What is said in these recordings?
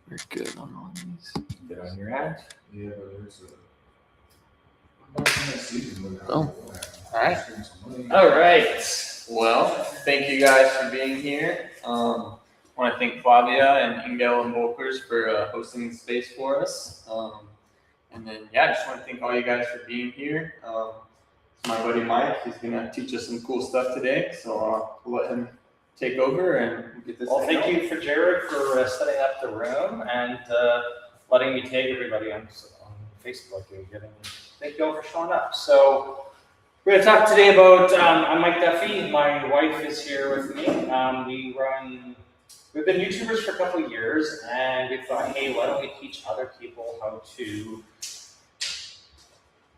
We're good on all these. Good on your end. Yeah, there's Oh. All right. Well, thank you guys for being here. I want to thank Flavia and Ingel and Volkers for hosting the space for us. And then, I just want to thank all you guys for being here. My buddy Mike, he's going to teach us some cool stuff today. So we'll let him take over and get this. Well, thank you for Jared for setting up the room and letting me tag everybody on Facebook and thank you all for showing up. So we're going to talk today about, I'm Mike Duffy. My wife is here with me. We've been YouTubers for a couple of years, and we thought, hey, why don't we teach other people how to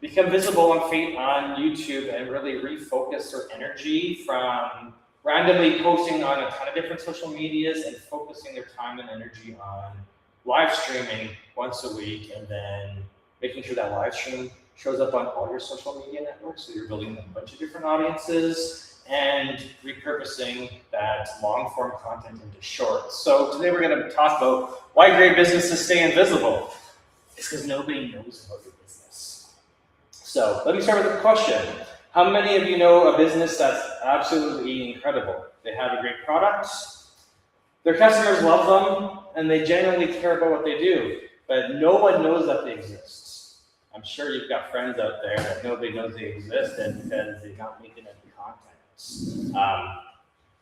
become visible on YouTube and really refocus their energy from randomly posting on a ton of different social medias and focusing their time and energy on live streaming once a week, and then making sure that live stream shows up on all your social media networks. So you're building a bunch of different audiences and repurposing that long form content into shorts. So today we're going to talk about why great businesses stay invisible. It's because nobody knows about your business. So let me start with a question. How many of you know a business that's absolutely incredible? They have a great product, their customers love them, and they genuinely care about what they do, but no one knows that they exist. I'm sure you've got friends out there that nobody knows they exist and because they're not making any content.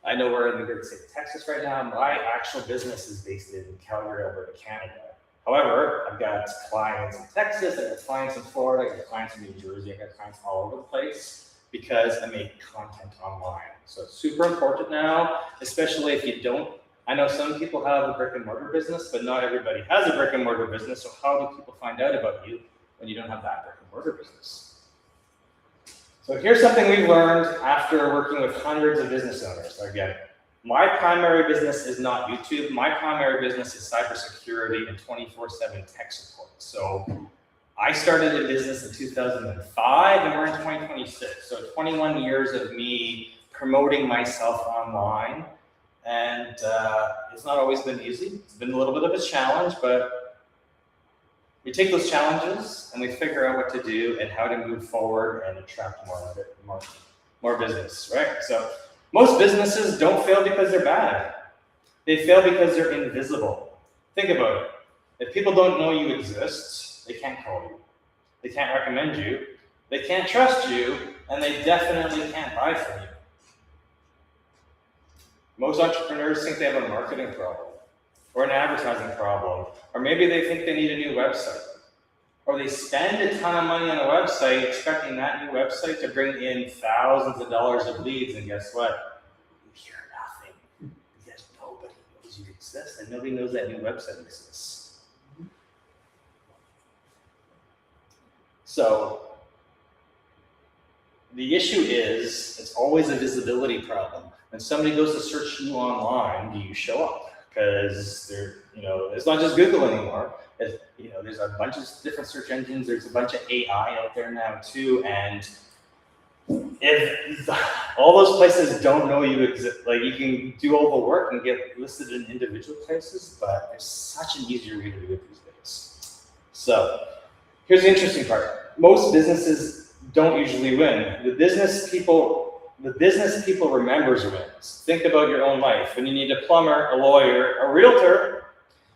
I know we're in the great state of Texas right now. My actual business is based in Calgary, Alberta, Canada. However, I've got clients in Texas, I've got clients in Florida, I've got clients in New Jersey, I've got clients all over the place because I make content online. So it's super important now, especially if you don't. I know some people have a brick and mortar business, but not everybody has a brick and mortar business. So how do people find out about you when you don't have that brick and mortar business? So here's something we've learned after working with hundreds of business owners. Again, my primary business is not YouTube. My primary business is cybersecurity and 24/7 tech support. So I started a business in 2005 and we're in 2026. So 21 years of me promoting myself online. And it's not always been easy. It's been a little bit of a challenge, but we take those challenges and we figure out what to do and how to move forward and attract more business, right? So most businesses don't fail because they're bad. They fail because they're invisible. Think about it. If people don't know you exist, they can't call you. They can't recommend you. They can't trust you, and they definitely can't buy from you. Most entrepreneurs think they have a marketing problem or an advertising problem, or maybe they think they need a new website, or they spend a ton of money on a website expecting that new website to bring in thousands of dollars of leads, and guess what? You hear nothing because nobody knows you exist and nobody knows that new website exists. So the issue is, it's always a visibility problem. When somebody goes to search you online, do you show up? Because it's not just Google anymore. There's a bunch of different search engines. There's a bunch of AI out there now too. And if all those places don't know you exist, like you can do all the work and get listed in individual places, but there's such an easier way to do it these days. So here's the interesting part. Most businesses don't usually win. The business people remembers wins. Think about your own life. When you need a plumber, a lawyer, a realtor,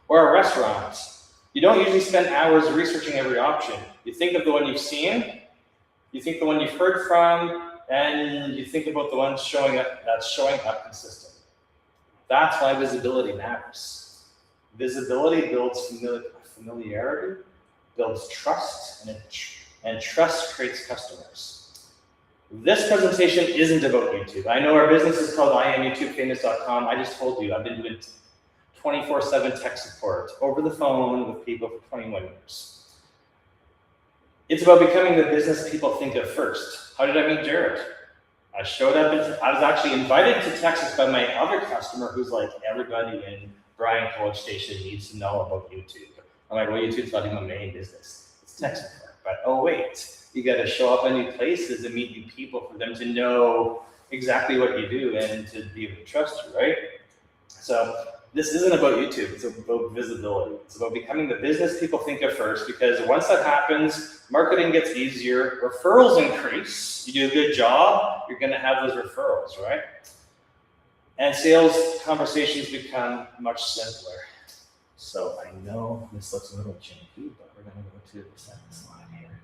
or a restaurant, you don't usually spend hours researching every option. You think of the one you've seen, you think the one you've heard from, and you think about the one that's showing up consistently. That's why visibility matters. Visibility builds familiarity, builds trust, and trust creates customers. This presentation isn't about YouTube. I know our business is called IamYouTubeFamous.com. I just told you I've been doing 24/7 tech support over the phone with people for 21 years. It's about becoming the business people think of first. How did I meet Jared? I showed up, I was actually invited to Texas by my other customer who's like, everybody in Bryan College Station needs to know about YouTube. I'm like, well, YouTube's not even my main business. It's tech support. But oh wait, you got to show up in new places and meet new people for them to know exactly what you do and to be able to trust you, right? So this isn't about YouTube, it's about visibility. It's about becoming the business people think of first, because once that happens, marketing gets easier, referrals increase, you do a good job, you're gonna have those referrals, right? And sales conversations become much simpler. So I know this looks a little janky, but we're gonna go to the second slide here.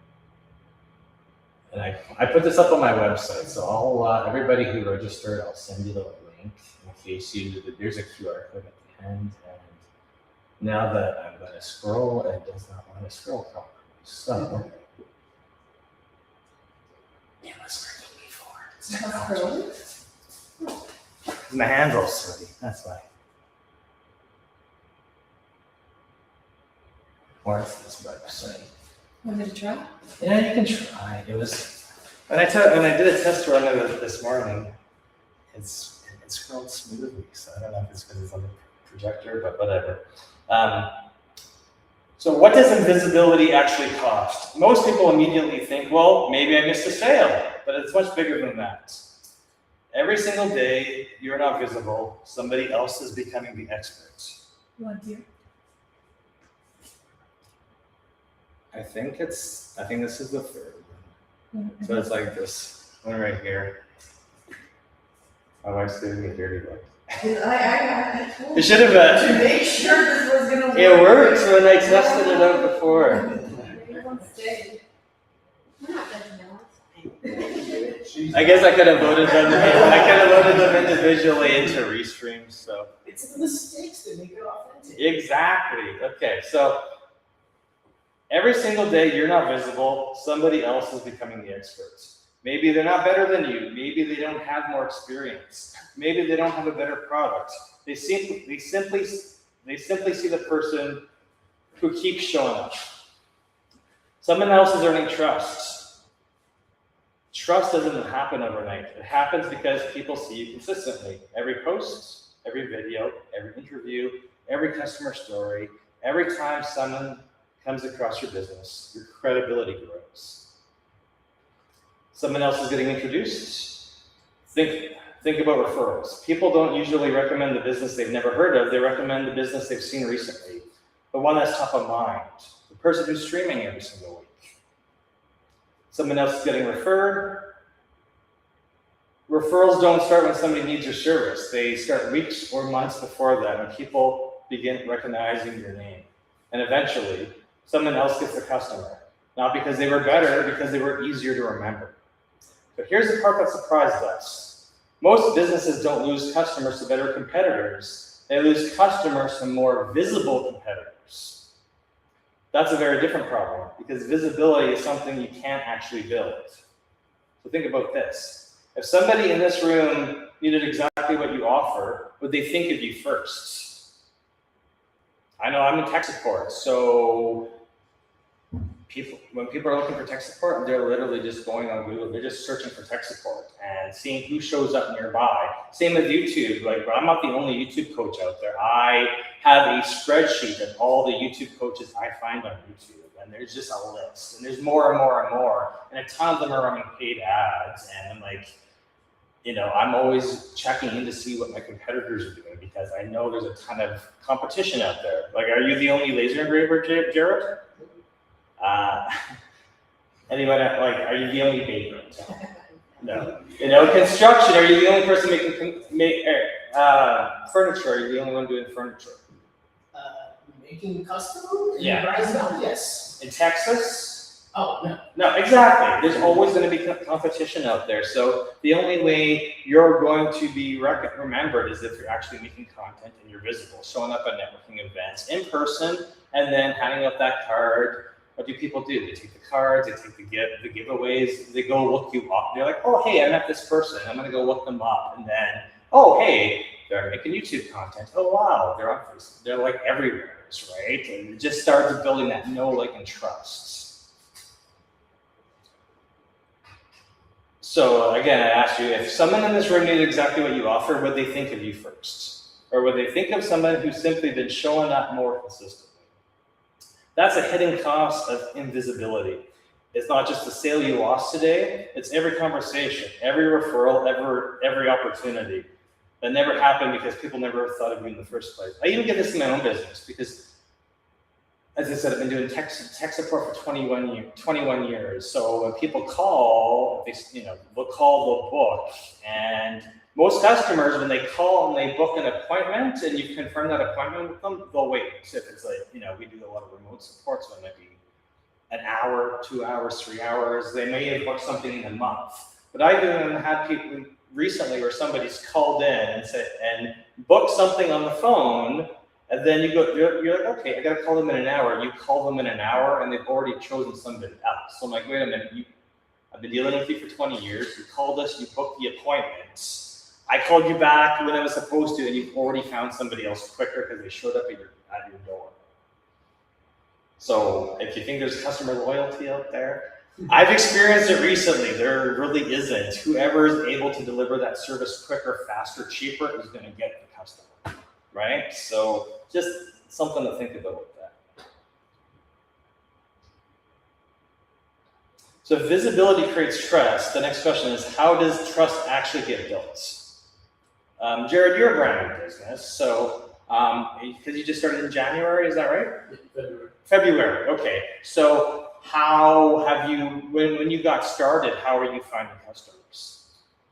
And I put this up on my website, so everybody who registered, I'll send you the link in case there's a QR code at the end. And now that I'm going to scroll, it does not want to scroll properly. So, yeah, let's start doing before. My hand's all sweaty, that's why. Or is this website? Want me to try? Yeah, you can try. It was when I did a test run of it this morning. It scrolled smoothly, so I don't know if it's because it's on the projector, but whatever. So what does invisibility actually cost? Most people immediately think, well, maybe I missed a sale, but it's much bigger than that. Every single day you're not visible, somebody else is becoming the expert. You want to? I think this is the third one. So it's like this one right here. My wife's giving me a dirty look. I It should have been. to make sure this was gonna work. It worked when I tested it out before. Everyone stayed. We're not judging I guess I could have voted them. I could have voted them individually into Restream. So It's the mistakes that make it authentic. exactly. Okay, so every single day you're not visible. Somebody else is becoming the experts. Maybe they're not better than you. Maybe they don't have more experience. Maybe they don't have a better product. They simply see the person who keeps showing up. Someone else is earning trust. Trust doesn't happen overnight. It happens because people see you consistently. Every post, every video, every interview, every customer story, every time someone comes across your business, your credibility grows. Someone else is getting introduced. Think about referrals. People don't usually recommend the business they've never heard of. They recommend the business they've seen recently, the one that's top of mind, the person who's streaming every single week. Someone else is getting referred. Referrals don't start when somebody needs your service. They start weeks or months before that, when people begin recognizing your name. And eventually, someone else gets the customer. Not because they were better, because they were easier to remember. But here's the part that surprised us. Most businesses don't lose customers to better competitors. They lose customers to more visible competitors. That's a very different problem, because visibility is something you can't actually build. So think about this. If somebody in this room needed exactly what you offer, would they think of you first? I know I'm in tech support, so when people are looking for tech support, they're literally just going on Google. They're just searching for tech support and seeing who shows up nearby. Same with YouTube. Like, I'm not the only YouTube coach out there. I have a spreadsheet of all the YouTube coaches I find on YouTube, and there's just a list. And there's more and more and more, and a ton of them are running paid ads. And I'm like, I'm always checking in to see what my competitors are doing, because I know there's a ton of competition out there. Like, are you the only laser engraver, Jared? Anyone, are you the only baker? No. Construction, are you the only person making furniture? Are you the only one doing furniture? Making custom? Yeah. Yes. In Texas? Oh, no. No, exactly. There's always going to be competition out there. So the only way you're going to be remembered is if you're actually making content and you're visible, showing up at networking events in person, and then handing out that card. What do people do? They take the cards, they take the giveaways, they go look you up. They're like, oh, hey, I met this person. I'm going to go look them up. And then, oh, hey, they're making YouTube content. Oh, wow, they're on Facebook. They're like everywhere, right? And it just starts building that know, like, and trust. So again, I asked you, if someone in this room needed exactly what you offer, would they think of you first? Or would they think of someone who's simply been showing up more consistently? That's a hidden cost of invisibility. It's not just the sale you lost today, it's every conversation, every referral, every opportunity. That never happened because people never thought of me in the first place. I even get this in my own business because, as I said, I've been doing tech support for 21 years. So when people call, they'll call, they'll book. And most customers, when they call and they book an appointment and you confirm that appointment with them, they'll wait. So if it's like, we do a lot of remote support, so it might be an hour, 2 hours, 3 hours. They may have booked something in a month. But I even had people recently where somebody's called in and said, and booked something on the phone, and then you're like, okay, I gotta call them in an hour. You call them in an hour and they've already chosen somebody else. So I'm like, wait a minute, I've been dealing with you for 20 years. You called us, you booked the appointments. I called you back when I was supposed to, and you've already found somebody else quicker because they showed up at your door. So if you think there's customer loyalty out there, I've experienced it recently. There really isn't. Whoever is able to deliver that service quicker, faster, cheaper is going to get the customer, right? So just something to think about with that. So if visibility creates trust, the next question is, how does trust actually get built? Jared, you're a brand new business, so because you just started in January, is that right? February, okay. So how have you, when you got started, how are you finding customers?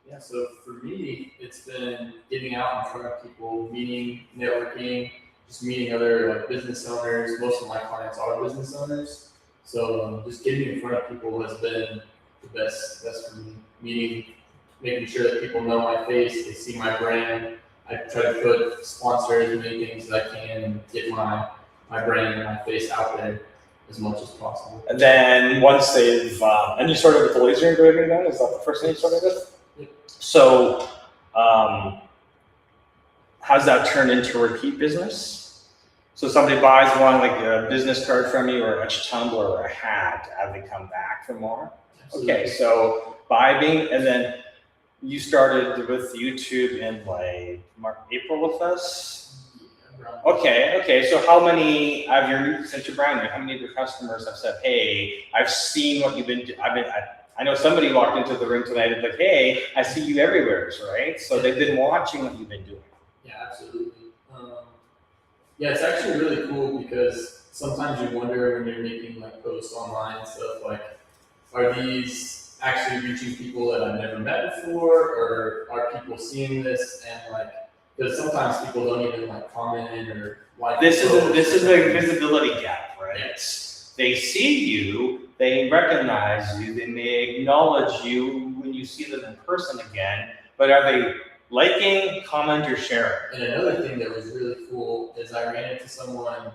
Yeah, so for me, it's been getting out in front of people, meeting, networking, just meeting other business owners. Most of my clients are business owners. So just getting in front of people has been the best for me. Making sure that people know my face, they see my brand. I try to put sponsor as many things as I can and get my brand and my face out there as much as possible. And then once they've, and you started with the laser engraving then? Is that the first thing you started with? Yep. So, how's that turned into repeat business? So somebody buys one, like a business card from you, or a tumbler, or a hat, have they come back for more? Absolutely. Okay, so and then you started with YouTube in April with us? Okay. So how many of since you're brand new, how many of your customers have said, "Hey, I've seen what you've been doing." I know somebody walked into the room tonight and like, "Hey, I see you everywhere," right? So they've been watching what you've been doing. Yeah, absolutely. Yeah, it's actually really cool because sometimes you wonder when you're making posts online and stuff are these actually reaching people that I've never met before, or are people seeing this and because sometimes people don't even comment or like. This is a visibility gap, right? Yeah. They see you, they recognize you, they may acknowledge you when you see them in person again, but are they liking, comment, or sharing? And another thing that was really cool is I ran into someone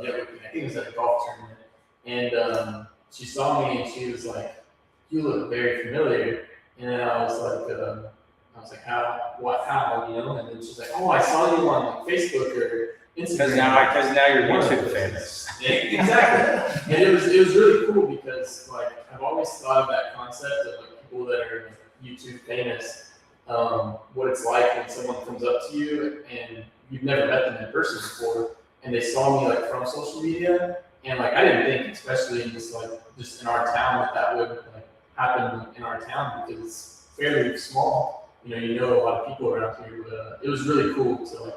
networking. I think it was at a golf tournament, and she saw me and she was like, "You look very familiar." And then I was like, how? And then she's like, "Oh, I saw you on Facebook or Instagram." Because now you're YouTube famous. Yeah, exactly. And it was really cool because I've always thought of that concept of people that are YouTube famous, what it's like when someone comes up to you and you've never met them in person before, and they saw me from social media, and I didn't think, especially in this just in our town, that would happen in our town because it's fairly small. You know a lot of people around here, but it was really cool to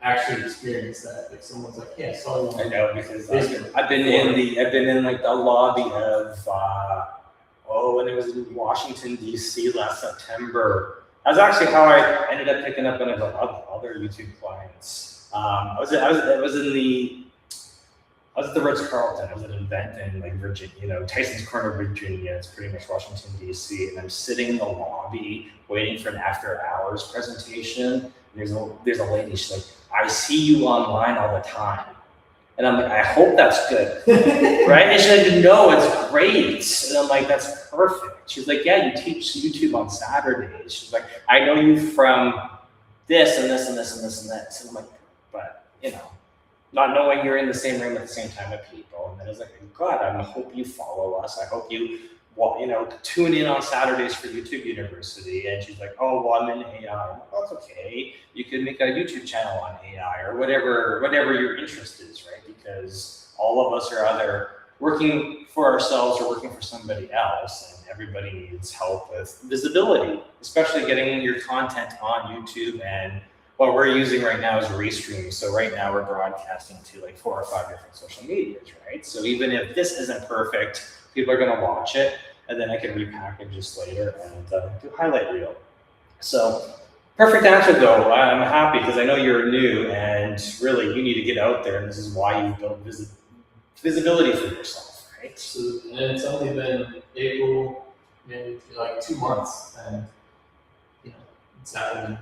actually experience that. Someone's like, "Yeah, I saw you." I know because I've been in the lobby of when it was in Washington D.C. last September. That's actually how I ended up picking up one of the other YouTube clients. I was at the Ritz-Carlton. I was at an event in Virginia, Tyson's Corner, Virginia. It's pretty much Washington, D.C. And I'm sitting in the lobby waiting for an after-hours presentation. There's a lady. She's like, "I see you online all the time," and I'm like, "I hope that's good, right?" And she's like, "No, it's great." And I'm like, "That's perfect." She's like, "Yeah, you teach YouTube on Saturdays." She's like, "I know you from this and this and this and this and this." And I'm like, "But not knowing you're in the same room at the same time with people." And then I was like, "God, I hope you follow us. I hope you, tune in on Saturdays for YouTube University." And she's like, "Oh, well, I'm in AI." I'm like, "Oh, that's okay. You can make a YouTube channel on AI or whatever your interest is, right? Because all of us are either working for ourselves or working for somebody else, and everybody needs help with visibility, especially getting your content on YouTube. And what we're using right now is Restream. So right now we're broadcasting to like 4 or 5 different social medias, right? So even if this isn't perfect, people are gonna watch it, and then I can repackage this later and do highlight reel. So perfect answer though. I'm happy because I know you're new and really you need to get out there, and this is why you built visibility for yourself, right? So, and it's only been April, maybe like 2 months, and you know, it's happened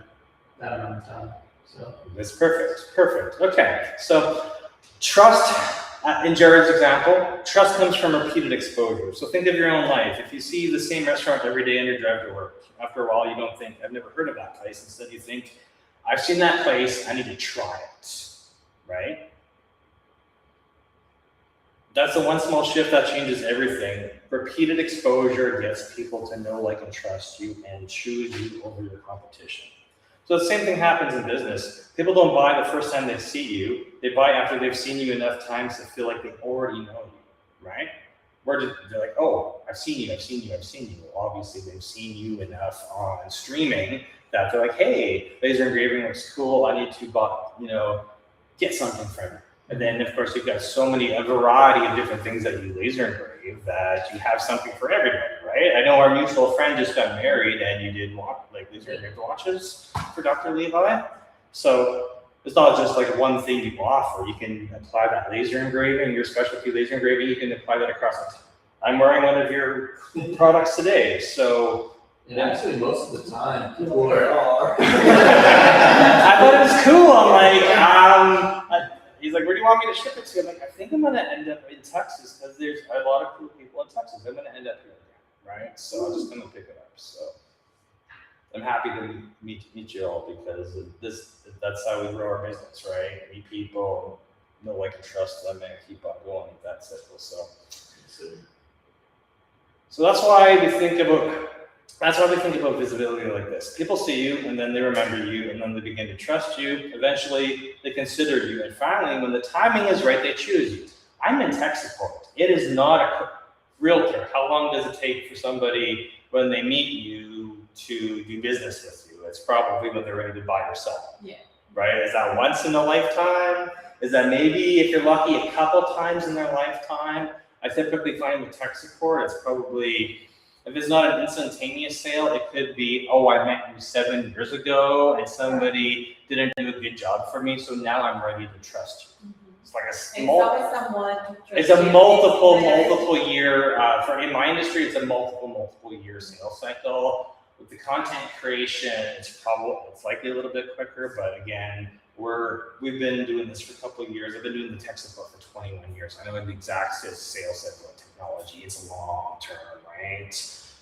that amount of time. So That's perfect. Perfect. Okay. So trust, in Jared's example, trust comes from repeated exposure. So think of your own life. If you see the same restaurant every day on your drive to work, after a while you don't think, I've never heard of that place. Instead you think, I've seen that place, I need to try it, right? That's the one small shift that changes everything. Repeated exposure gets people to know, like, and trust you and choose you over your competition. So the same thing happens in business. People don't buy the first time they see you. They buy after they've seen you enough times to feel like they already know you, right? They're like, oh, I've seen you, I've seen you, I've seen you. Well, obviously, they've seen you enough on streaming that they're like, hey, laser engraving looks cool. I need to get something from you. And then, of course, you've got a variety of different things that you laser engrave that you have something for everybody, right? I know our mutual friend just got married and you did laser engraved watches for Dr. Levi. So it's not just like one thing you offer. You can apply that laser engraving, your specialty laser engraving, you can apply that across it. I'm wearing one of your products today, so. And actually, most of the time, people are. I thought it was cool. I'm like, he's like, where do you want me to ship it to? I'm like, I think I'm gonna end up in Texas because there's a lot of cool people in Texas. I'm gonna end up here, right? So I'm just gonna pick it up. So I'm happy to meet you all because that's how we grow our business, right? Meet people, know, like, and trust them, and keep on going. That's it. So that's why we think about visibility like this. People see you, and then they remember you, and then they begin to trust you. Eventually, they consider you, and finally, when the timing is right, they choose you. I'm in tech support. It is not a realtor. How long does it take for somebody when they meet you to do business with you? It's probably when they're ready to buy or sell. Yeah. Right? Is that once in a lifetime? Is that maybe, if you're lucky, a couple times in their lifetime? I typically find with tech support, it's probably, if it's not an instantaneous sale, it could be, oh, I met you 7 years ago and somebody didn't do a good job for me, so now I'm ready to trust you. It's like it's a multiple year, in my industry, it's a multiple year sales cycle. With the content creation, it's likely a little bit quicker, but again, we've been doing this for a couple of years. I've been doing the tech support for 21 years. I know the exact sales cycle of technology. It's long term, right?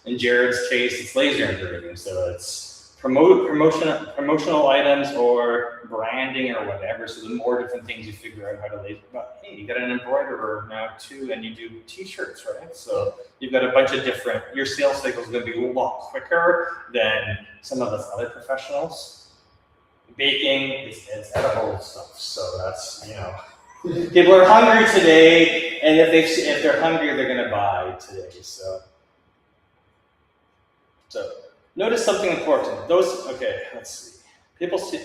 In Jared's case, it's laser engraving, so it's promotional items or branding or whatever. So the more different things you figure out how to laser. But hey, you got an embroiderer now too, and you do T-shirts, right? So you've got a bunch of different. Your sales cycle is going to be a lot quicker than some of us other professionals. Baking, it's edible stuff, so that's, people are hungry today, and if they're hungry, they're gonna buy today. So notice something important. Let's see. People see.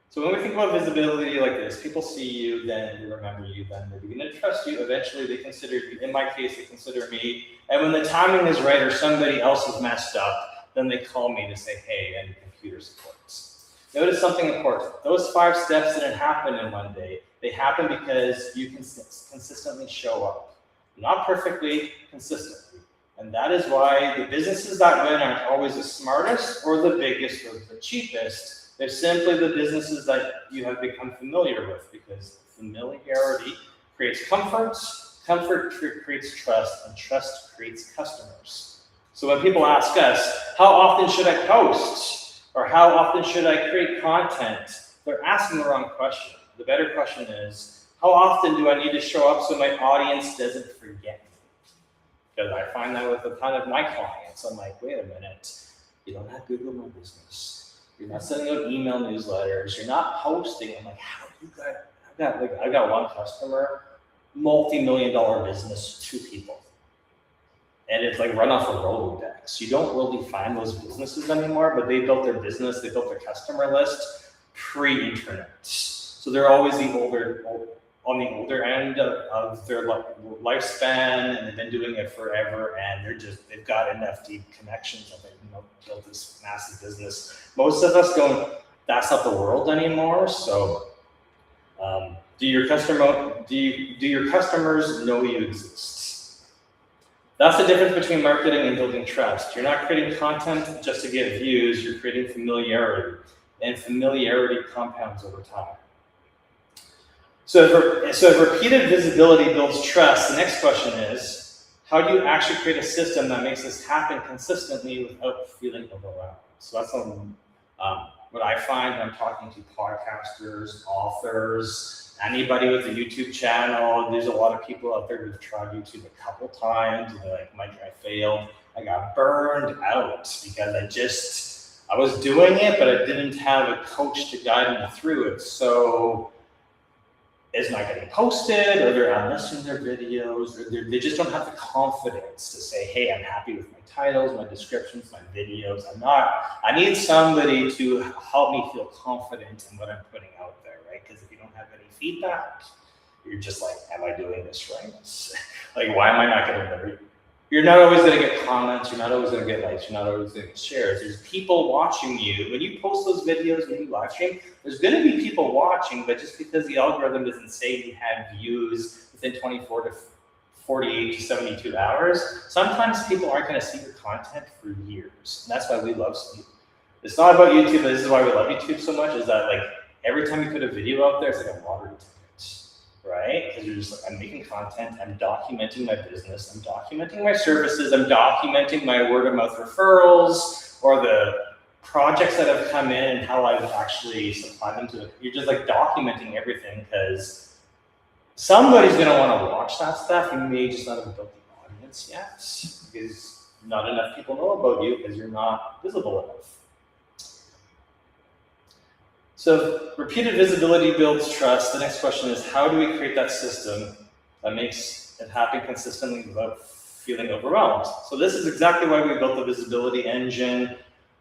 So when we think about visibility like this, people see you, then they remember you, then they begin to trust you. Eventually, they consider you. In my case, they consider me. And when the timing is right or somebody else is messed up, then they call me to say, hey, I need computer support. Notice something important. Those 5 steps didn't happen in one day. They happen because you can consistently show up. Not perfectly, consistently. And that is why the businesses that win aren't always the smartest or the biggest or the cheapest. They're simply the businesses that you have become familiar with, because familiarity creates comfort creates trust, and trust creates customers. So when people ask us, how often should I post? Or how often should I create content? They're asking the wrong question. The better question is, how often do I need to show up so my audience doesn't forget me? Because I find that with a ton of my clients. I'm like, wait a minute, you don't have Google My Business. You're not sending out email newsletters. You're not posting. I'm like, how do you guys? I've got one customer. multi-million-dollar business to people. And it's like run off a Rolodex. You don't really find those businesses anymore, but they built their business, they built their customer list pre-internet. So they're always on the older end of their lifespan, and they've been doing it forever, and they've got enough deep connections that they've built this massive business. Most of us don't, that's not the world anymore. So do your customers know you exist? That's the difference between marketing and building trust. You're not creating content just to get views, you're creating familiarity, and familiarity compounds over time. So if repeated visibility builds trust, the next question is, how do you actually create a system that makes this happen consistently without feeling overwhelmed? So that's what I find when I'm talking to podcasters, authors, anybody with a YouTube channel. There's a lot of people out there who've tried YouTube a couple times, and they're like, Mike, I failed. I got burned out because I was doing it, but I didn't have a coach to guide me through it. So it's not getting posted, or they're not listing their videos, or they just don't have the confidence to say, hey, I'm happy with my titles, my descriptions, my videos. I need somebody to help me feel confident in what I'm putting out there, right? Because if you don't have any feedback, you're just like, am I doing this right? Like, why am I not getting the You're not always going to get comments, you're not always going to get likes, you're not always going to get shares. There's people watching you. When you post those videos, when you live stream, there's going to be people watching, but just because the algorithm doesn't say you had views within 24 to 48 to 72 hours, sometimes people aren't going to see your content for years. And that's why we love sleep. It's not about YouTube, but this is why we love YouTube so much, is that like every time you put a video out there, it's like a lottery ticket. Right? Because you're just like, I'm making content, I'm documenting my business, I'm documenting my services, I'm documenting my word of mouth referrals, or the projects that have come in and how I've actually supplied them to you're just like documenting everything, because somebody's going to want to watch that stuff. You may just not have built the audience yet, because not enough people know about you because you're not visible enough. So repeated visibility builds trust. The next question is, how do we create that system that makes it happen consistently without feeling overwhelmed? So this is exactly why we built the visibility engine.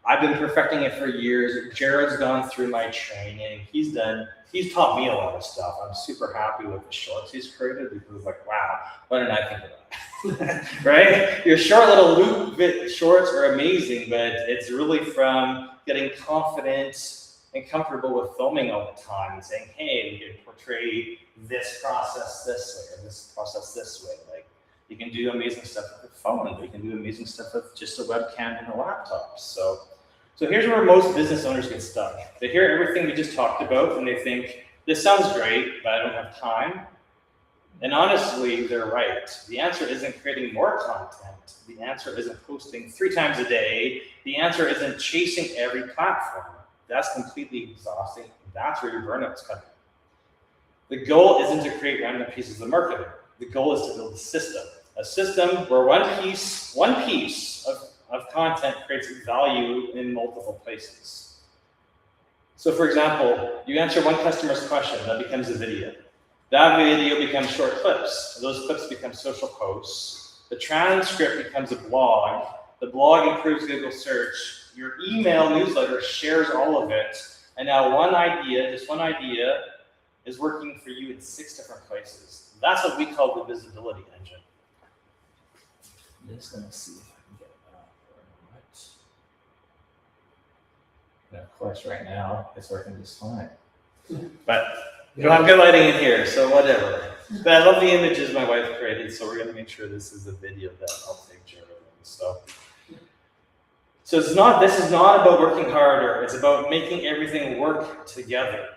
I've been perfecting it for years. Jared's gone through my training. He's taught me a lot of stuff. I'm super happy with the shorts he's created, because like, wow, why didn't I think of that? Right? Your short little loop shorts are amazing, but it's really from getting confident and comfortable with filming all the time and saying, hey, we can portray this process this way, or this process this way. Like, you can do amazing stuff with a phone, but you can do amazing stuff with just a webcam and a laptop. So here's where most business owners get stuck. They hear everything we just talked about and they think, this sounds great, but I don't have time. And honestly, they're right. The answer isn't creating more content. The answer isn't posting 3 times a day. The answer isn't chasing every platform. That's completely exhausting. That's where your burnout's coming. The goal isn't to create random pieces of marketing. The goal is to build a system where one piece of content creates value in multiple places. So for example, you answer one customer's question, that becomes a video. That video becomes short clips. Those clips become social posts. The transcript becomes a blog. The blog improves Google search. Your email newsletter shares all of it. And now just one idea, is working for you in 6 different places. That's what we call the visibility engine. I'm just gonna see if I can get it up right. And of course, right now, it's working just fine. But we don't have good lighting in here, so whatever. But I love the images my wife created, so we're gonna make sure this is a video that I'll take care of. So this is not about working harder, it's about making everything work together.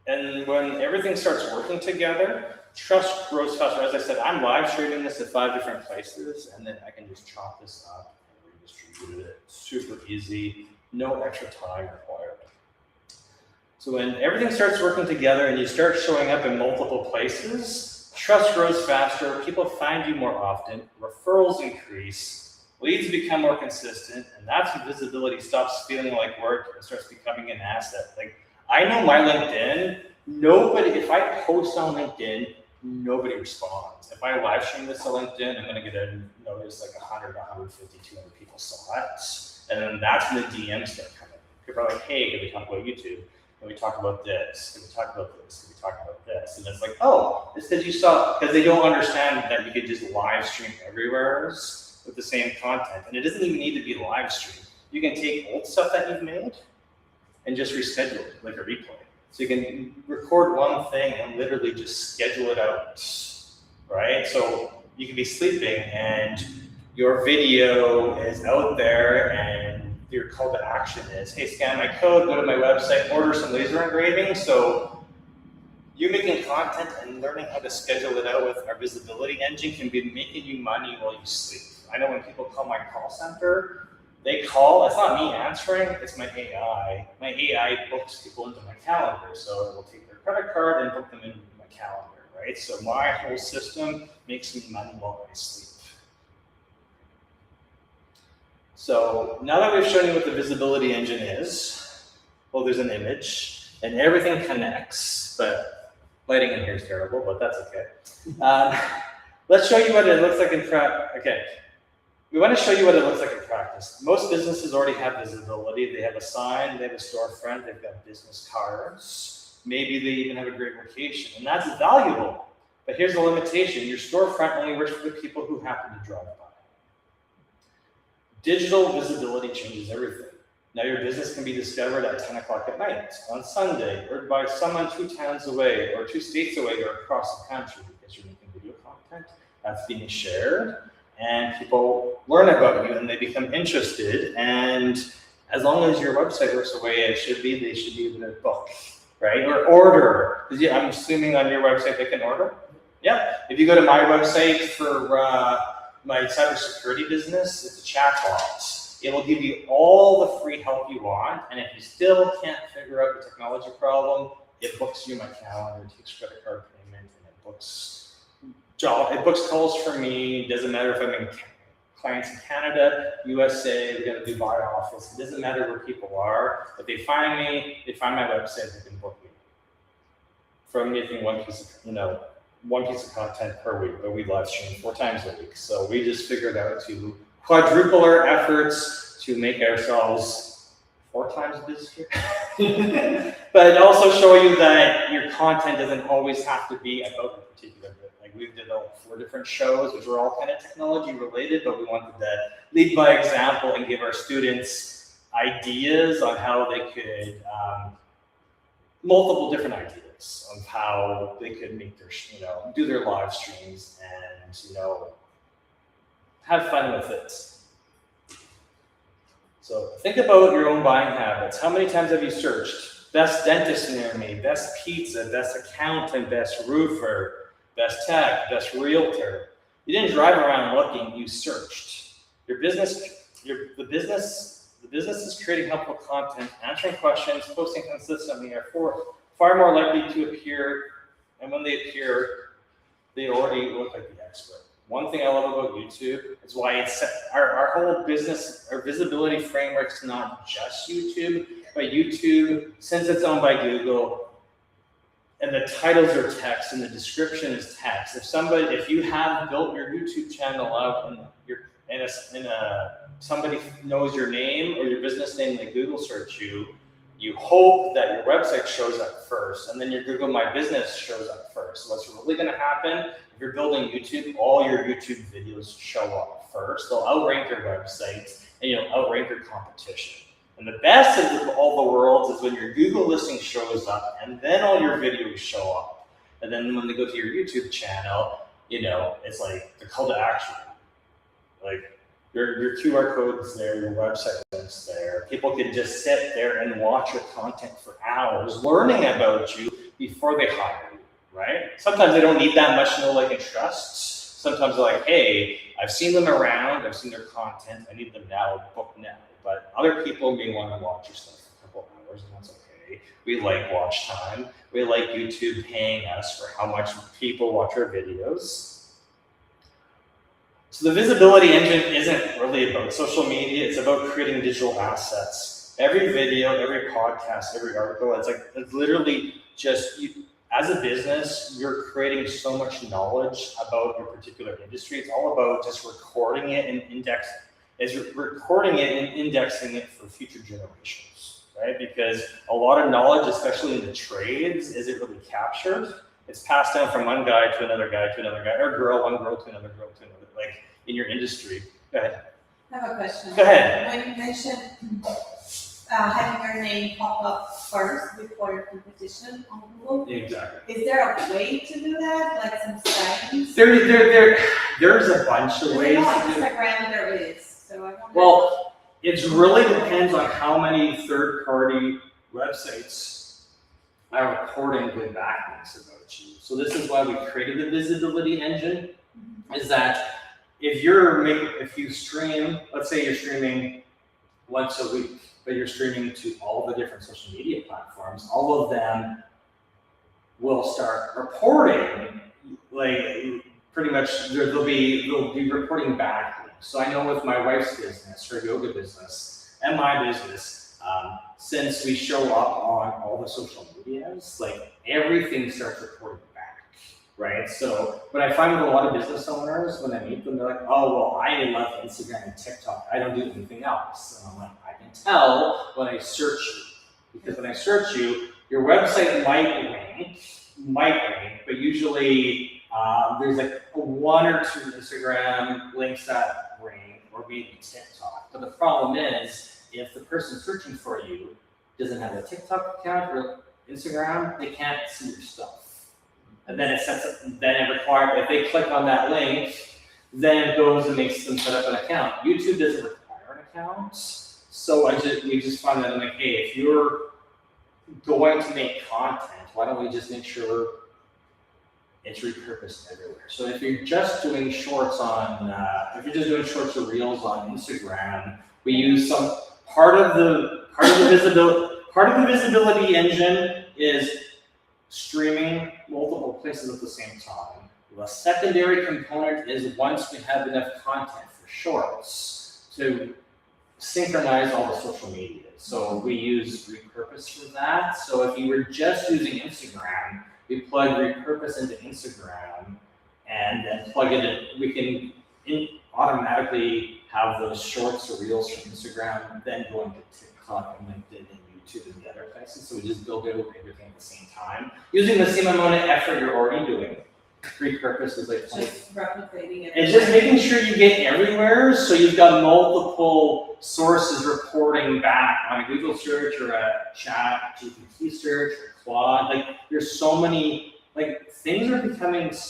And when everything starts working together, trust grows faster. As I said, I'm live streaming this at 5 different places, and then I can just chop this up and redistribute it. Super easy, no extra time required. So when everything starts working together and you start showing up in multiple places, trust grows faster, people find you more often, referrals increase, leads become more consistent, and that's when visibility stops feeling like work and starts becoming an asset. Like, I know my LinkedIn Nobody, if I post on LinkedIn, nobody responds. If I live stream this to LinkedIn, I'm gonna get a notice like 100, 150, 200 people saw it. And then that's when the DMs start coming. People are like, hey, can we talk about YouTube? Can we talk about this? Can we talk about this? Can we talk about this? And it's like, oh, it's because you saw, because they don't understand that you could just live stream everywhere with the same content. And it doesn't even need to be live stream. You can take old stuff that you've made and just reschedule it, like a replay. So you can record one thing and literally just schedule it out, right? So you can be sleeping and your video is out there and your call to action is, hey, scan my code, go to my website, order some laser engraving. So you making content and learning how to schedule it out with our visibility engine can be making you money while you sleep. I know when people call my call center, they call, it's not me answering, it's my AI. My AI books people into my calendar. So it will take their credit card and book them into my calendar, right? So my whole system makes me money while I sleep. So now that we've shown you what the visibility engine is, well, there's an image and everything connects, but lighting in here is terrible, but that's okay. Let's show you what it looks like in practice. Okay. We want to show you what it looks like in practice. Most businesses already have visibility. They have a sign, they have a storefront, they've got business cards. Maybe they even have a great location, and that's valuable. But here's the limitation. Your storefront only works for the people who happen to drive by. Digital visibility changes everything. Now your business can be discovered at 10 o'clock at night, on Sunday, or by someone 2 towns away, or 2 states away, or across the country, because you're making video content that's being shared. And people learn about you and they become interested. And as long as your website works the way it should be, they should be able to book, right? Or order. I'm assuming on your website they can order. Yeah. If you go to my website for my cybersecurity business, it's a chatbot. It will give you all the free help you want. And if you still can't figure out the technology problem, it books you my calendar, takes credit card payment, and it books calls for me. Doesn't matter if I'm in clients in Canada, USA, we got a Dubai office. It doesn't matter where people are. If they find me, they find my website, they can book me. From making one piece of content per week, but we live stream 4 times a week. So we just figured out to quadruple our efforts to make ourselves 4 times busier. But also show you that your content doesn't always have to be about a particular bit. Like we've developed 4 different shows, which are all kind of technology related, but we wanted to lead by example and give our students ideas on how they could, multiple different ideas of how they could make their, do their live streams and, have fun with it. So think about your own buying habits. How many times have you searched best dentist near me, best pizza, best accountant, best roofer, best tech, best realtor? You didn't drive around looking, you searched. The business is creating helpful content, answering questions, posting consistently are far more likely to appear, and when they appear, they already look like the expert. One thing I love about YouTube is why it's our whole business, our visibility framework's not just YouTube, but YouTube, since it's owned by Google, and the titles are text and the description is text. If you have built your YouTube channel out and somebody knows your name or your business name, they Google search you, you hope that your website shows up first, and then your Google My Business shows up first. So what's really going to happen, if you're building YouTube, all your YouTube videos show up first. They'll outrank your website, and you'll outrank your competition. And the best of all the worlds is when your Google listing shows up, and then all your videos show up. And then when they go to your YouTube channel, it's like the call to action. Like, your QR code is there, your website link's there. People can just sit there and watch your content for hours, learning about you before they hire you, right? Sometimes they don't need that much know, like, and trust. Sometimes they're like, hey, I've seen them around, I've seen their content, I need them now, book now. But other people may want to watch your stuff for a couple hours, and that's okay. We like watch time. We like YouTube paying us for how much people watch our videos. So the visibility engine isn't really about social media, it's about creating digital assets. Every video, every podcast, every article, it's literally as a business, you're creating so much knowledge about your particular industry. It's all about just recording it and indexing it for future generations, right? Because a lot of knowledge, especially in the trades, isn't really captured. It's passed down from one guy to another guy to another guy, or one girl to another girl to another, like in your industry. Go ahead. I have a question. Go ahead. When you mentioned having your name pop up first before your competition on Google, Exactly. is there a way to do that? Like some settings? There's a bunch of ways On to do it. Instagram there is, so I wonder. Well, it really depends on how many third-party websites are reporting good backlinks about you. So this is why we created the visibility engine, is that if you stream, let's say you're streaming once a week, but you're streaming to all the different social media platforms, all of them will start reporting, like pretty much they'll be reporting backlinks. So I know with my wife's business, her yoga business, and my business, since we show up on all the social medias, like everything starts reporting back, right? So what I find with a lot of business owners, when I meet them, they're like, oh, well, I love Instagram and TikTok. I don't do anything else. And I'm like, I can tell when I search you. Because when I search you, your website might rank, but usually there's like one or two Instagram links that rank, or maybe TikTok. But the problem is, if the person searching for you doesn't have a TikTok account or Instagram, they can't see your stuff. And then if they click on that link, then it goes and makes them set up an account. YouTube doesn't require an account. So we just find that I'm like, hey, if you're going to make content, why don't we just make sure it's repurposed everywhere? So if you're just doing shorts or reels on Instagram, we use some part of the visibility engine is streaming multiple places at the same time. The secondary component is once we have enough content for shorts to synchronize all the social media. So we use repurpose for that. So if you were just using Instagram, we plug repurpose into Instagram and then plug it in. We can automatically have those shorts or reels from Instagram then go into TikTok and LinkedIn and YouTube and the other places. So we just build everything at the same time. Using the same amount of effort you're already doing. Repurpose is like just replicating it. it's just making sure you get everywhere, so you've got multiple sources reporting back on a Google search or a Chat GPT search or Claude. Like there's so many, like things are becoming there's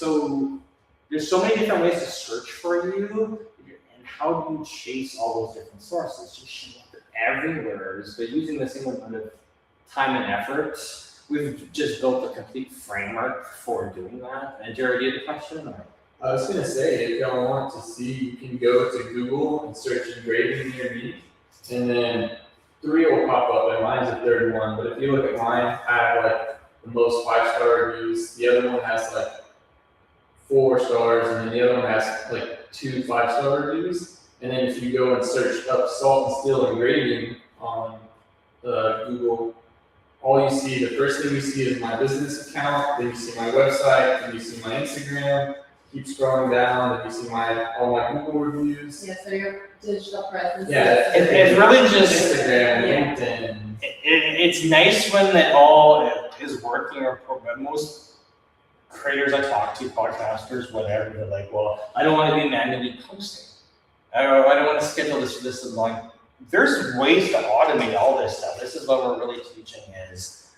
so many different ways to search for you, and how do you chase all those different sources? Just show up everywhere, but using the same amount of time and effort. We've just built a complete framework for doing that. And Jared, do you have a question? Or? I was gonna say, if y'all want to see, you can go to Google and search engraving near me, and then 3 will pop up, and mine's the third one. But if you look at mine, I have like the most 5-star reviews. The other one has like 4 stars, and then the other one has like 2 5-star reviews. And then if you go and search up salt and steel engraving on Google, all you see, the first thing you see is my business account, then you see my website, then you see my Instagram, keep scrolling down, then you see all my Google reviews. Yeah, so your digital presence. Yeah, it's really just Instagram, Yeah. LinkedIn. It's nice when it all is working, but most creators I talk to, podcasters, whatever, they're like, well, I don't want to be manually posting. I don't want to schedule this and like. There's ways to automate all this stuff. This is what we're really teaching is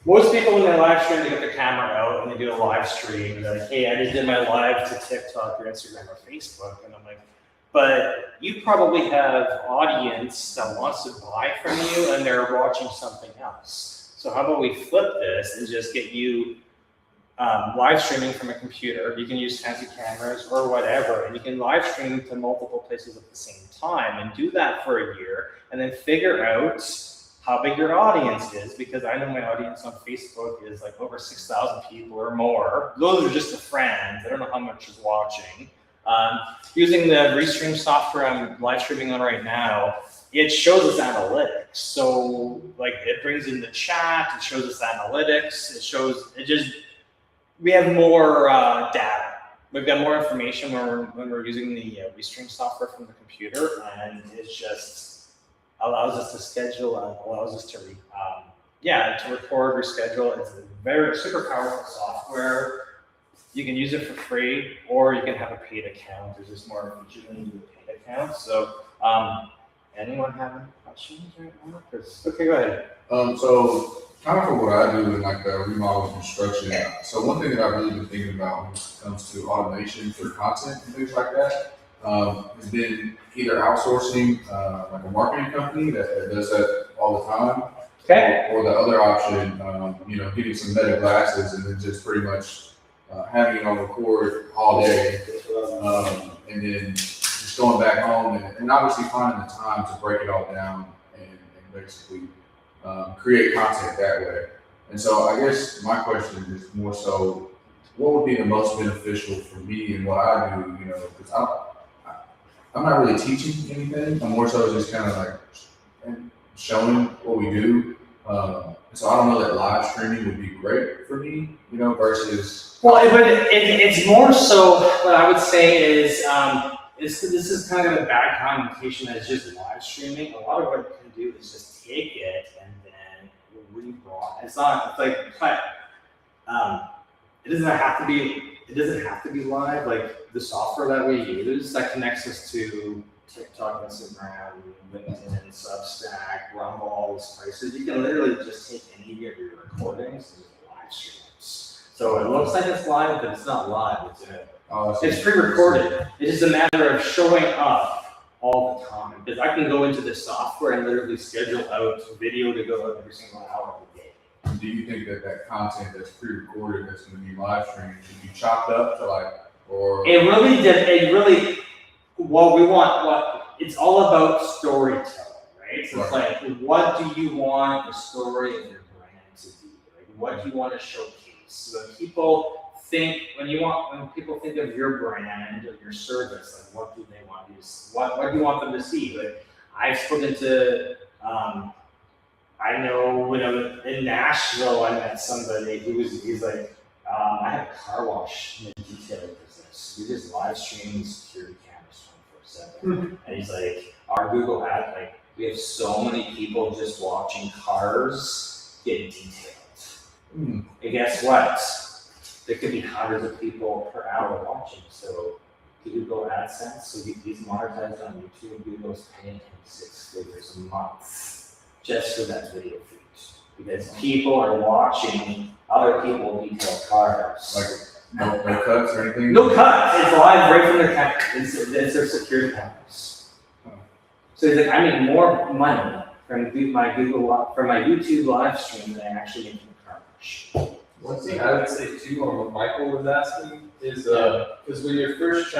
most people when they live stream, they get their camera out and they do a live stream. They're like, hey, I just did my live to TikTok or Instagram or Facebook. And I'm like, but you probably have audience that wants to buy from you and they're watching something else. So how about we flip this and just get you live streaming from a computer. You can use fancy cameras or whatever, and you can live stream to multiple places at the same time and do that for a year and then figure out how big your audience is, because I know my audience on Facebook is like over 6,000 people or more. Those are just the friends. I don't know how much is watching. Using the Restream software I'm live streaming on right now, it shows us analytics. So like it brings in the chat, it shows us analytics, we have more data. We've got more information when we're using the Restream software from the computer, and it just allows us to schedule, allows us to record, reschedule. It's a very super powerful software. You can use it for free, or you can have a paid account. There's just more features when you do a paid account. So, anyone have any questions right now? Okay, go ahead. So kind of for what I do in like the remodel and construction. So one thing that I've really been thinking about when it comes to automation for content and things like that has been either outsourcing like a marketing company that does that all the time. Okay. Or the other option, getting some Meta glasses and then just pretty much having it on record all day, and then just going back home and obviously finding the time to break it all down and basically create content that way. And so I guess my question is more so, what would be the most beneficial for me and what I do, because I'm not really teaching anything. I'm more so just kind of like showing what we do. So I don't know that live streaming would be great for me, versus. Well, but it's more so what I would say is this is kind of a bad connotation as just live streaming. A lot of what it can do is just take it and then rebroad. It's like it doesn't have to be live. Like the software that we use that connects us to TikTok, Instagram, LinkedIn, Substack, Rumble, all those places. You can literally just take any of your recordings and live stream. So it looks like it's live, but it's not live. It's pre-recorded. It's just a matter of showing up all the time. Because I can go into this software and literally schedule out video to go out every single hour of the day. Do you think that content that's pre-recorded that's going to be live streamed should be chopped up to or? It's all about storytelling, right? So it's like, what do you want the story of your brand to be? Like, what do you want to showcase? So when people think of your brand or your service, like what do they want you to what do you want them to see? Like I've spoken to I know when I was in Nashville, I met somebody he's like, I have a car wash in the detailing business. We just live stream security cameras 24/7. And he's like, our Google ad, like we have so many people just watching cars get detailed. And guess what? There could be hundreds of people per hour watching. So Google AdSense, so he's monetized on YouTube. Google's paying him 6 figures a month just for that video feed. Because people are watching other people detail cars. Like no cuts or anything? No cuts. It's live right from their camera. It's their security cameras. So he's like, I make more money from my YouTube live stream than I actually make from the car wash. One thing I would say too on what Michael was asking is because when you're first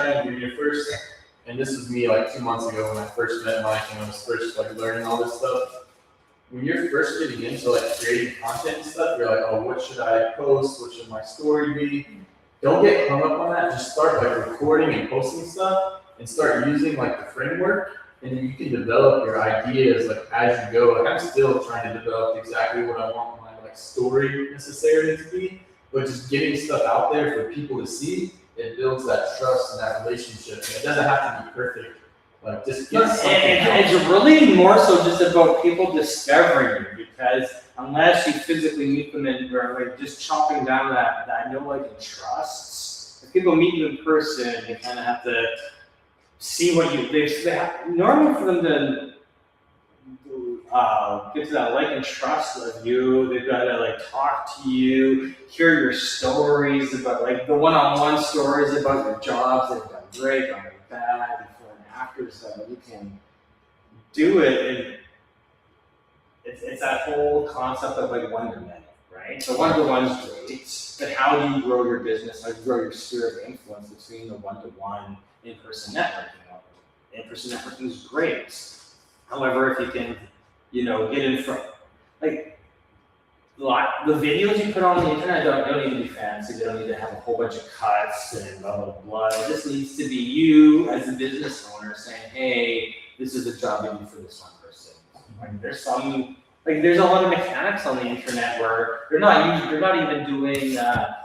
and this was me like 2 months ago when I first met Mike and I was first like learning all this stuff. When you're first getting into like creating content and stuff, you're like, oh, what should I post? What should my story be? Don't get hung up on that. Just start like recording and posting stuff and start using like the framework, and then you can develop your ideas like as you go. Like I'm still trying to develop exactly what I want my like story necessarily to be, but just getting stuff out there for people to see, it builds that trust and that relationship. And it doesn't have to be perfect. Like just get something. And it's really more so just about people discovering you, because unless you physically meet them and like just chopping down that know, like, and trust. If people meet you in person, you kind of have to see what normally for them to get to that like and trust of you, they've got to like talk to you, hear your stories about like the one-on-one stories about your jobs that have done great, gone bad, before and after, so you can do it. And it's that whole concept of like one-to-many, right? So one-to-one's great, but how do you grow your business? How do you grow your sphere of influence between the one-to-one in-person networking? In-person networking is great. However, if you can, get in front, like the videos you put on the internet don't need to be fancy. They don't need to have a whole bunch of cuts and blah, blah, blah. It just needs to be you as a business owner saying, hey, this is the job I do for this one person. Like there's a lot of mechanics on the internet where they're not even doing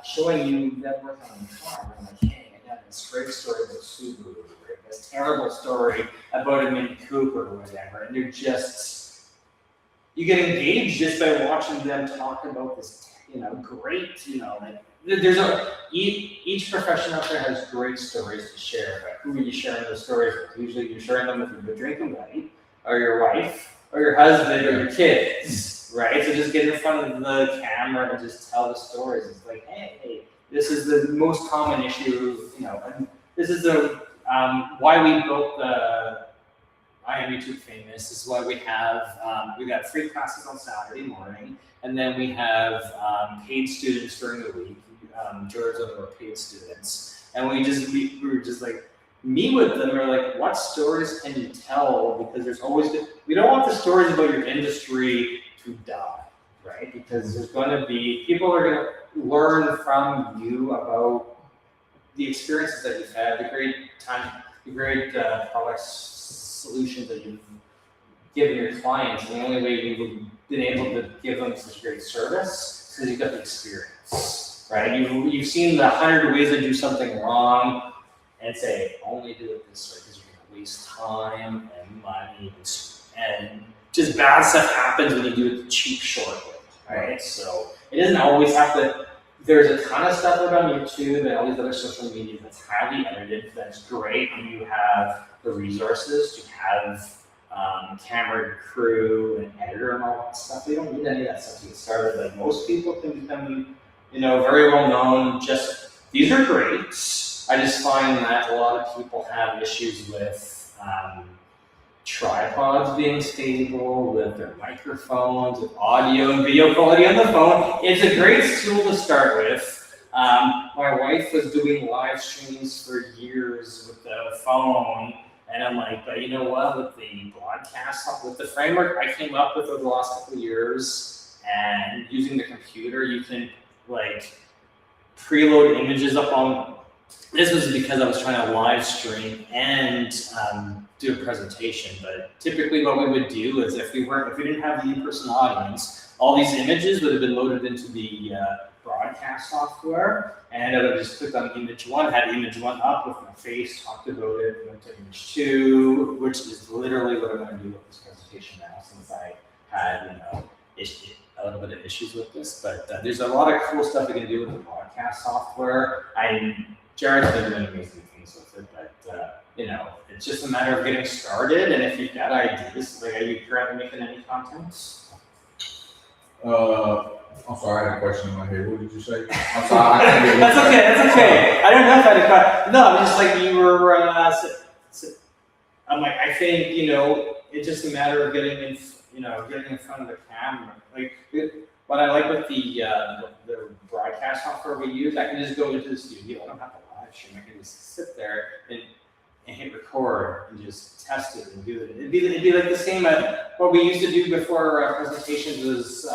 showing you that work on the car. They're like, hey, I got this great story about Subaru, or this terrible story about a Mini Cooper or whatever, and they're just, you get engaged just by watching them talk about this, great, like each profession out there has great stories to share, but who are you sharing those stories with? Usually you're sharing them with your good drinking buddy, or your wife, or your husband, or your kids, right? So just get in front of the camera and just tell the stories. It's like, hey, this is the most common issue, and this is the why we built the I Am YouTube Famous. This is why we got free classes on Saturday morning, and then we have paid students during the week. George and our paid students, and we were just like meet with them. We're like, what stories can you tell? Because we don't want the stories about your industry to die, right? Because there's going to be people are going to learn from you about the experiences that you've had, the great products, solutions that you've given your clients. And the only way you've been able to give them such great service is because you've got the experience. Right, you've seen the 100 ways to do something wrong, and say only do it this way because you're going to waste time and money, and just bad stuff happens when you do it the cheap short way. Right, so it doesn't always have to. There's a ton of stuff on YouTube and all these other social media that's highly edited. That's great when you have the resources to have camera crew and editor and all that stuff. You don't need any of that stuff to get started. Like most people can become very well known. These are great. I just find that a lot of people have issues with tripods being stable, with their microphones, with audio and video quality on the phone. It's a great tool to start with. My wife was doing live streams for years with the phone, and I'm like, but you know what? With the broadcast, with the framework I came up with over the last couple of years, and using the computer, you can preload images up on. This was because I was trying to live stream and do a presentation. But typically, what we would do is if we didn't have the in-person audience, all these images would have been loaded into the broadcast software, and I would have just clicked on image one, had image one up with my face, talked about it, went to image two, which is literally what I'm going to do with this presentation now, since I had a little bit of issues with this, but there's a lot of cool stuff you can do with the broadcast software. Jared's been doing amazing things with it, but it's just a matter of getting started. And if you've got ideas, are you currently making any content? I'm sorry, I had a question in my head. What did you say? I'm sorry, I can't hear. That's okay. I don't know if I had a question. No, I'm just like you were. I'm like, I think it's just a matter of getting in front of the camera. What I like with the broadcast software we use, I can just go into the studio. I don't have to live stream. I can just sit there and hit record and just test it and do it. It'd be like the same what we used to do before presentations was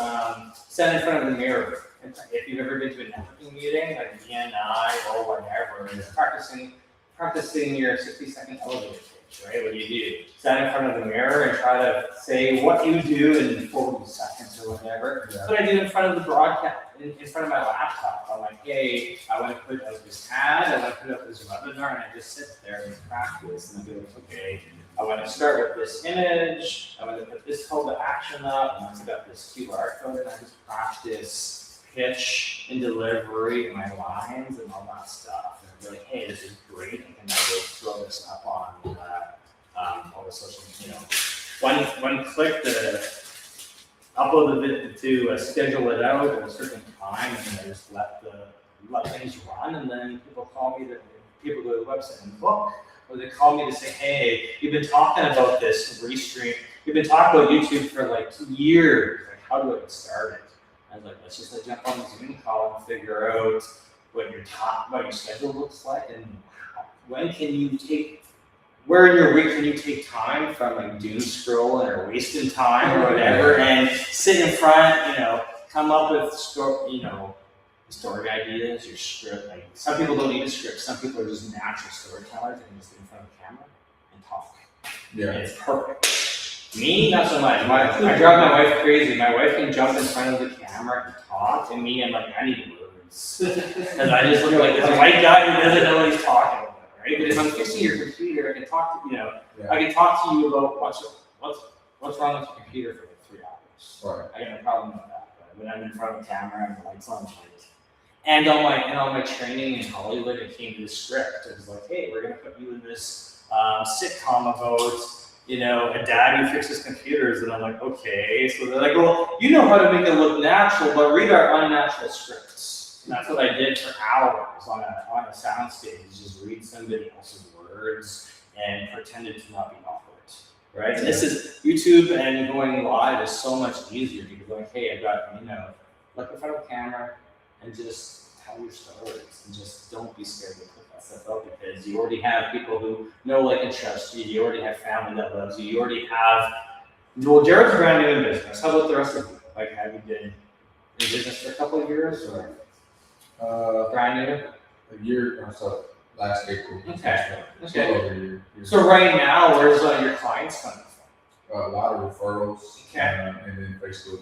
stand in front of the mirror. If you've ever been to a networking meeting, like BNI or whatever, it's practicing your 60-second elevator pitch, right? What do you do? Stand in front of the mirror and try to say what you do in 40 seconds or whatever. Yeah. What I do in front of the broadcast, in front of my laptop. I'm like, hey, I want to put up this ad, I want to put up this webinar, and I just sit there and practice. And I be like, okay, I want to start with this image, I want to put this call to action up, and I've got this QR code, and I just practice pitch and delivery and my lines and all that stuff. And I'm like, hey, this is great. I can now go throw this up on all the social, one click to upload the video to schedule it out at a certain time, and then I just let things run, and then people go to the website and book, or they call me to say, hey, you've been talking about this Restream, you've been talking about YouTube for like 2 years, like how do I get started? I was like, let's just jump on the Zoom call and figure out what your schedule looks like, and where in your week can you take time from like doom scrolling or wasting time or whatever, and sit in front, come up with story ideas, your script. Like some people don't need a script, some people are just natural storytellers and just get in front of the camera and talk. Yeah. And it's perfect. Me, not so much. I drive my wife crazy. My wife can jump in front of the camera and talk, and me, I'm like, I need words. Because I just look like this white guy who doesn't know what he's talking about, right? But if I'm fixing your computer, I can talk to I can talk to you about what's wrong with your computer for like 3 hours. Right. I got no problem with that. But when I'm in front of the camera and the lights on, and on my training in Hollywood, it came to the script. It was like, hey, we're gonna put you in this sitcom about a dad who fixes computers, and I'm like, okay. So they're like, well, you know how to make it look natural, but read our unnatural scripts. And that's what I did for hours on a soundstage, just read somebody else's words and pretended to not be awkward. Right? And this is YouTube, and going live is so much easier because like, hey, I got, look in front of the camera and just tell your stories and just don't be scared to put that stuff out because you already have people who know, like, and trust you. You already have family that loves you. You already have, well, Jared's brand new in business. How about the rest of you? Like, have you been in business for a couple of years or brand new? A year or so, last April. Okay. So over a year. So right now, where's your clients coming from? A lot of referrals. Okay. And then Facebook.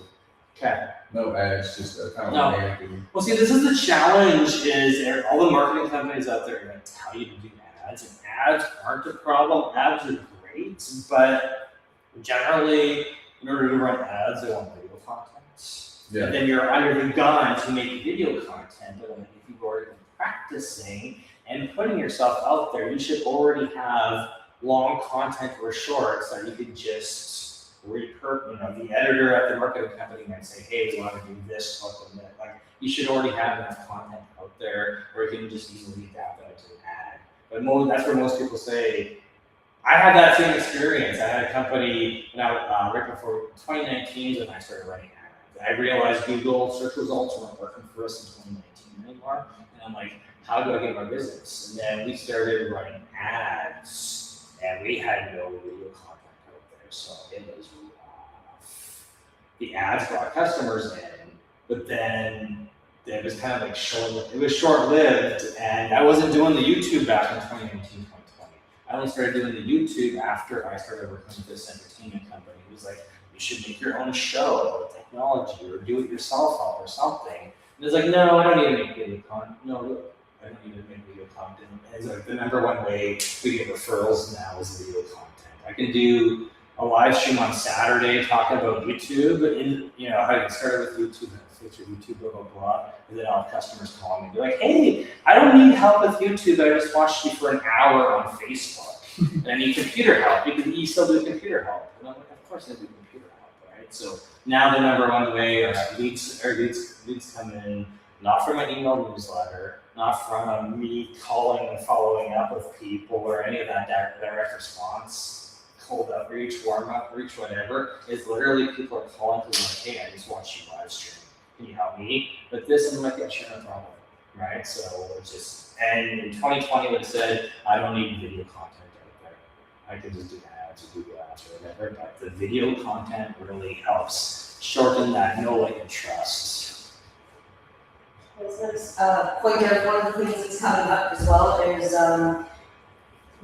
Okay. No ads, just kind of No. organically. Well, see, this is the challenge: is all the marketing companies out there are going to tell you to do ads, and ads aren't a problem. Ads are great, but generally, in order to run ads, they want video content. Yeah. And then you're under the gun to make video content. But if you've already been practicing and putting yourself out there, you should already have long content or shorts that you could just the editor at the marketing company might say, hey, we want to do this, talk on that. Like, you should already have enough content out there where you can just easily adapt that to an ad. But that's where most people say, I had that same experience. I had a company right before 2019 when I started running ads. I realized Google search results weren't working for us in 2019 anymore. And I'm like, how do I get my business? And then we started running ads, and we had no video content out there, so it was rough. The ads brought customers in, but then it was kind of like it was short-lived, and I wasn't doing the YouTube back in 2019, 2020. I only started doing the YouTube after I started working with this entertainment company. It was like, you should make your own show about technology or do it yourself or something. And it's like, no, I don't need to make video content. No, I don't need to make video content. It's like the number one way we get referrals now is video content. I can do a live stream on Saturday talking about YouTube and how to get started with YouTube and fix your YouTube, blah, blah, blah. And then I'll have customers call me and be like, hey, I don't need help with YouTube. I just watched you for an hour on Facebook. And I need computer help. You still do computer help. And I'm like, of course I do computer help, right? So now the number one way leads come in, not from an email newsletter, not from me calling and following up with people or any of that direct response, cold outreach, warm outreach, whatever. It's literally people are calling to like, hey, I just watched you live stream. Can you help me with this? And I'm like, yeah, sure, no problem, right? So it's just, and in 2020 when it said, I don't need video content out there. I can just do ads or Google ads or whatever, but the video content really helps shorten that know, like, and trust. Business point out one of the things that's coming up as well is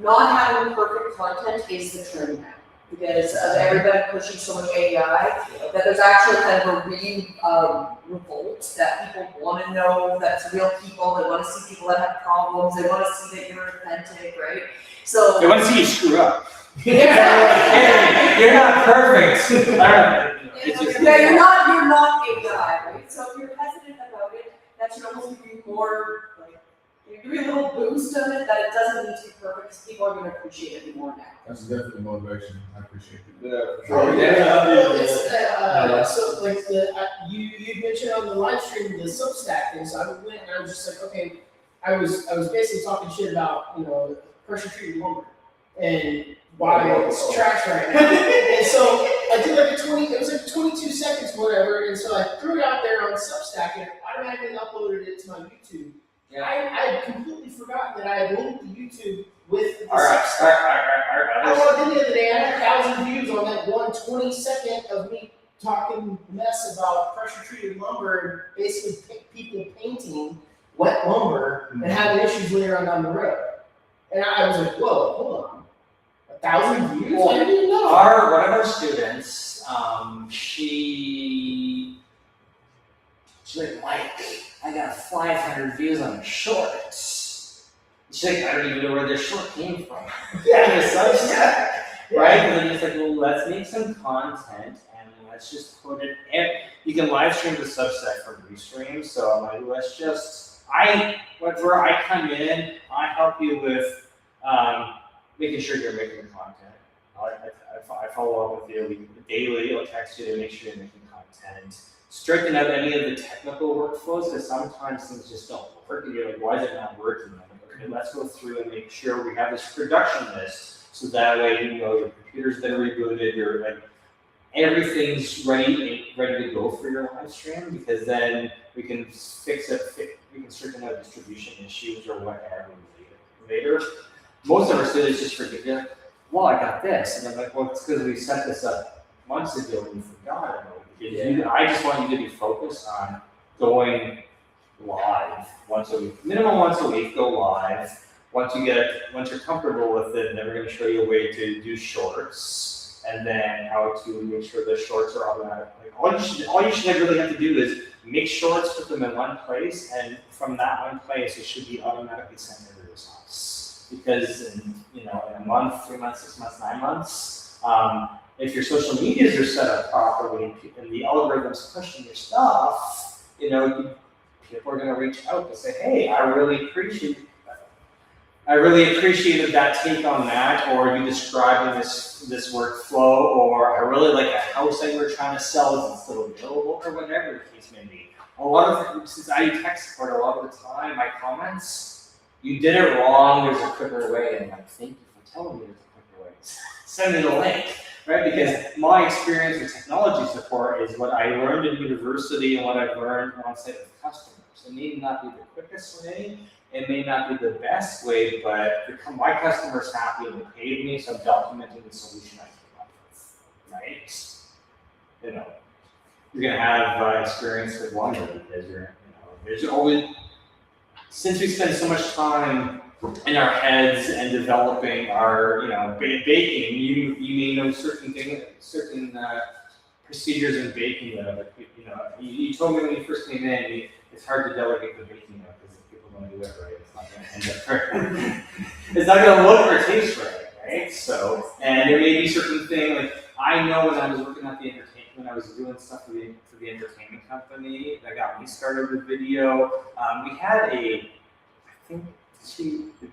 not having perfect content is the trend now because of everybody pushing so much AI that there's actually kind of a revolt that people want to know that's real people. They want to see people that have problems. They want to see that you're authentic, right? So They want to see you screw up. Yeah. You're not perfect. It's just, yeah, you're not AI, right? So if you're hesitant about it, that should almost give you more, give you a little boost of it, that it doesn't need to be perfect, because people are going to appreciate it more now. That's definitely motivation. I appreciate it. Yeah, for Oh, sure. yeah. So like you mentioned on the live stream the Substack thing. So I went and I was just like, okay, I was basically talking shit about pressure treated lumber and why it's trash right now. And so I did like it was like 22 seconds, whatever. And so I threw it out there on Substack and automatically uploaded it to my YouTube. Yeah. I had completely forgotten that I had linked the YouTube with the All right. Substack. I logged in the other day, I had 1,000 views on that 20-second of me talking mess about pressure treated lumber and basically people painting wet lumber and having issues later on down the road. And I was like, whoa, hold on. 1,000 views? Well, I didn't even know. One of our students, she's like, Mike, I got 500 views on shorts. She's like, I don't even know where this short came from. Yeah. Right? And then it's like, well, let's make some content and let's just put it in. You can live stream the Substack from Restream. So I'm like, let's just, where I come in, I help you with making sure you're making the content. I follow up with you daily. I'll text you to make sure you're making content. Straighten out any of the technical workflows, because sometimes things just don't work. And you're like, why is it not working? Okay, let's go through and make sure we have this production list, so that way you know your computer's been rebooted, your like everything's ready to go for your live stream, because then we can fix it. We can straighten out distribution issues or whatever later. Most of our students just forget. Well, I got this, and I'm like, well, it's because we set this up months ago and we forgot about it. I just want you to be focused on going live once a week, minimum once a week. Go live. Once you're comfortable with it, then we're going to show you a way to do shorts, and then how to make sure the shorts are automatic. Like all you should really have to do is make shorts, put them in one place, and from that one place, it should be automatically sent to your results. Because in a month, 3 months, 6 months, 9 months, if your social medias are set up properly and the algorithm's pushing your stuff, people are going to reach out to say, hey, I really appreciated that take on that, or you describing this workflow, or I really like a house that you were trying to sell, is it still available, or whatever the case may be. Since I do tech support, a lot of the time, my comments, you did it wrong, there's a quicker way, and I'm like, thank you for telling me there's a quicker way. Send me the link, right? Because my experience with technology support is what I learned in university and what I've learned on site with customers. It may not be the quickest way, it may not be the best way, but my customer's happy and they paid me, so I'm documenting the solution I came up with, right? You're gonna have experience with Wonder, because there's always, since we spend so much time in our heads and developing our, baking, you may know certain procedures in baking that, you told me when you first came in, it's hard to delegate the baking now because if people don't do it right, it's not going to end up it's not going to look or taste right? So, and there may be certain things, like I know when I was working at the entertainment, when I was doing stuff for the entertainment company that got me started with video, we had I think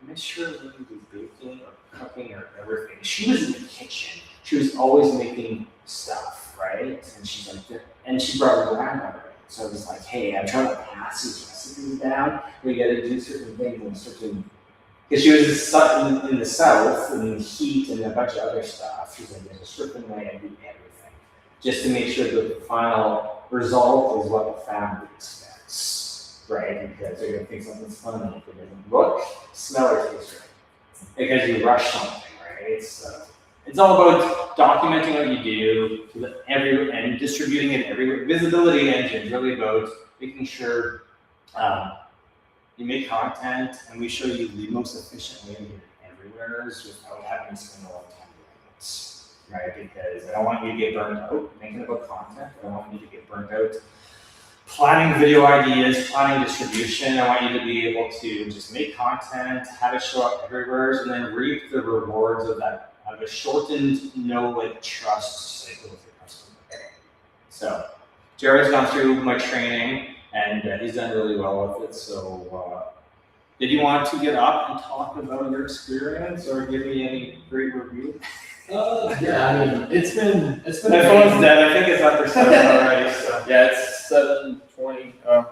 Miss Shirley was baking or cooking or everything. She was in the kitchen. She was always making stuff, right? And she's like, and she brought her grandmother. So I was like, hey, I'm trying to pass these recipes down. We got to do certain things and certain. Because she was in the South and heat and a bunch of other stuff. She's like, there's a certain way I do everything, just to make sure that the final result is what the family expects, right? Because they're gonna think something's funny if it doesn't look, smell, or taste right. Because you rush something, right? It's all about documenting what you do and distributing it everywhere. Visibility engine is really about making sure you make content and we show you the most efficient way to get it everywhere without having to spend a lot of time doing it, right? Because I don't want you to get burnt out making about content. I don't want you to get burnt out planning video ideas, planning distribution. I want you to be able to just make content, have it show up everywhere, and then reap the rewards of that, of a shortened trust cycle with your customer. So Jared's gone through my training and he's done really well with it. So did you want to get up and talk about your experience or give me any great review? Yeah, I mean, it's been. My phone's dead. I think it's after 7 already. So Yeah, it's 7:20.